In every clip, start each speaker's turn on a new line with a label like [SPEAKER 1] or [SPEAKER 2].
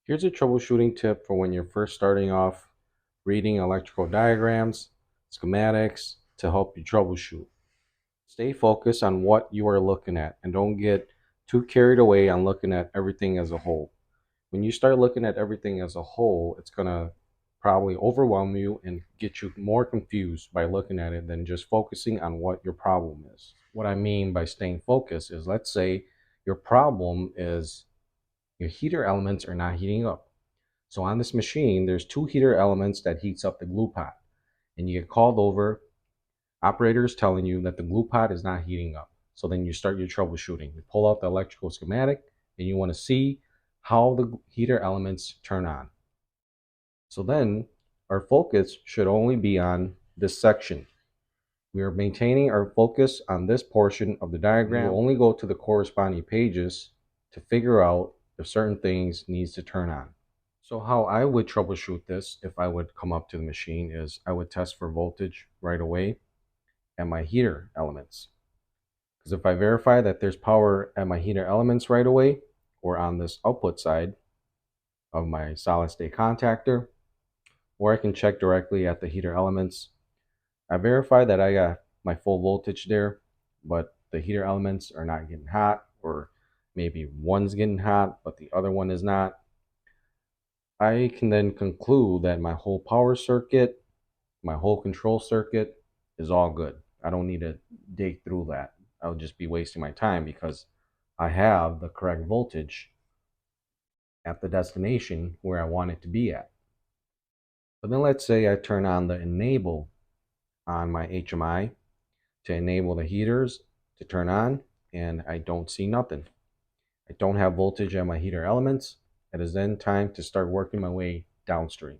[SPEAKER 1] Here's a troubleshooting tip for when you're first starting off reading electrical diagrams, schematics to help you troubleshoot. Stay focused on what you are looking at and don't get too carried away on looking at everything as a whole. When you start looking at everything as a whole, it's going to probably overwhelm you and get you more confused by looking at it than just focusing on what your problem is. What I mean by staying focused is, let's say your problem is your heater elements are not heating up. So on this machine, there's two heater elements that heats up the glue pot. And you get called over, operators telling you that the glue pot is not heating up. So then you start your troubleshooting. You pull out the electrical schematic and you want to see how the heater elements turn on. So then our focus should only be on this section. We are maintaining our focus on this portion of the diagram. We'll only go to the corresponding pages to figure out if certain things needs to turn on. So how I would troubleshoot this if I would come up to the machine is I would test for voltage right away at my heater elements. Because if I verify that there's power at my heater elements right away or on this output side of my solid state contactor, or I can check directly at the heater elements. I verify that I got my full voltage there, but the heater elements are not getting hot, or maybe one's getting hot, but the other one is not. I can then conclude that my whole power circuit, my whole control circuit is all good. I don't need to dig through that. I'll just be wasting my time because I have the correct voltage at the destination where I want it to be at. But then let's say I turn on the enable on my HMI to enable the heaters to turn on, and I don't see nothing. I don't have voltage at my heater elements. It is then time to start working my way downstream.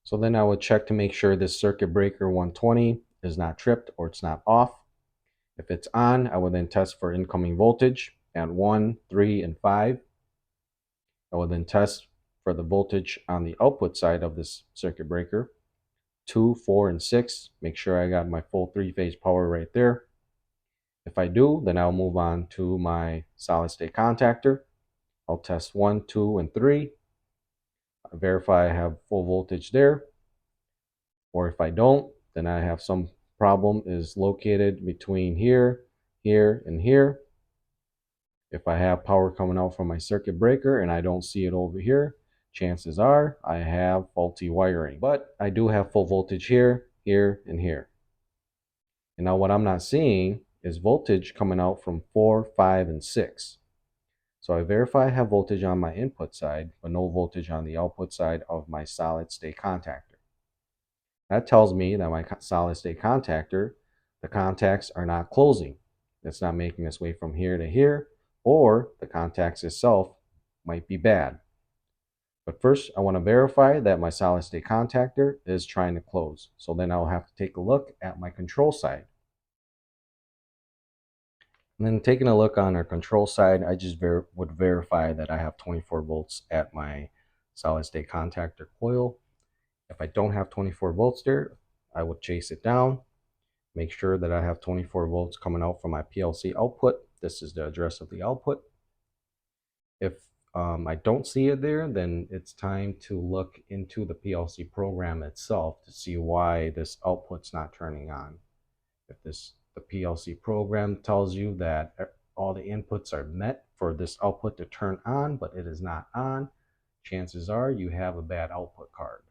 [SPEAKER 1] So then I would check to make sure this circuit breaker 120 is not tripped or it's not off. If it's on, I will then test for incoming voltage at 1, 3, and 5. I will then test for the voltage on the output side of this circuit breaker, 2, 4, and 6. Make sure I got my full 3-phase power right there. If I do, then I'll move on to my solid state contactor. I'll test 1, 2, and 3. I verify I have full voltage there. Or if I don't, then I have some problem is located between here, here, and here. If I have power coming out from my circuit breaker and I don't see it over here, chances are I have faulty wiring. But I do have full voltage here, here, and here. And now what I'm not seeing is voltage coming out from 4, 5, and 6. So I verify I have voltage on my input side, but no voltage on the output side of my solid state contactor. That tells me that my solid state contactor, the contacts are not closing. It's not making its way from here to here, or the contacts itself might be bad. But first, I want to verify that my solid state contactor is trying to close. So then I'll have to take a look at my control side. And then taking a look on our control side, I just would verify that I have 24 volts at my solid state contactor coil. If I don't have 24 volts there, I would chase it down. Make sure that I have 24 volts coming out from my PLC output. This is the address of the output. If I don't see it there, then it's time to look into the PLC program itself to see why this output's not turning on. If the PLC program tells you that all the inputs are met for this output to turn on, but it is not on, chances are you have a bad output card.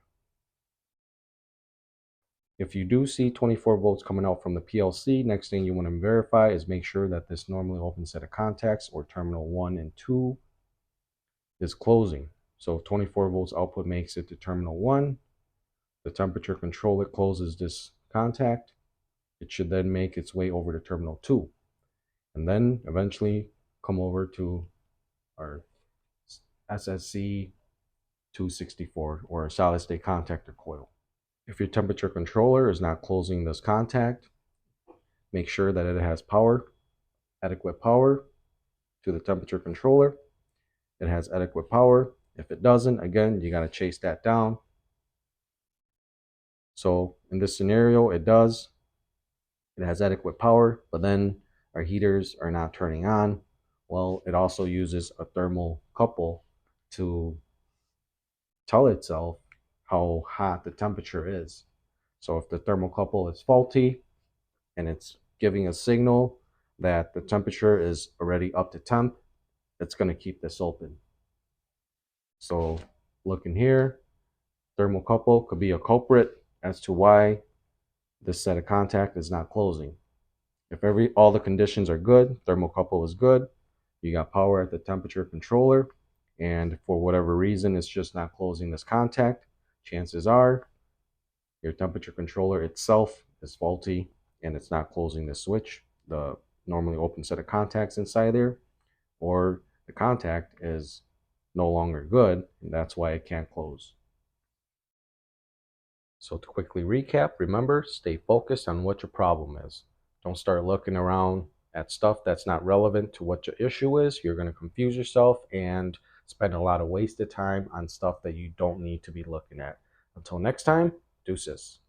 [SPEAKER 1] If you do see 24 volts coming out from the PLC, next thing you want to verify is make sure that this normally open set of contacts, or terminal 1 and 2, is closing. So if 24 volts output makes it to terminal 1, the temperature controller closes this contact. It should then make its way over to terminal 2, and then eventually come over to our SSC 264 or solid state contactor coil. If your temperature controller is not closing this contact, make sure that it has power, adequate power to the temperature controller. It has adequate power. If it doesn't, again, you got to chase that down. So in this scenario, it does. It has adequate power, but then our heaters are not turning on. Well, it also uses a thermal couple to tell itself how hot the temperature is. So if the thermocouple is faulty and it's giving a signal that the temperature is already up to temp, it's going to keep this open. So looking here, thermocouple could be a culprit as to why this set of contact is not closing. If all the conditions are good, thermocouple is good, you got power at the temperature controller, and for whatever reason it's just not closing this contact, chances are your temperature controller itself is faulty and it's not closing the switch, the normally open set of contacts inside there, or the contact is no longer good and that's why it can't close. So to quickly recap, remember, stay focused on what your problem is. Don't start looking around at stuff that's not relevant to what your issue is. You're going to confuse yourself and spend a lot of wasted time on stuff that you don't need to be looking at. Until next time, deuces.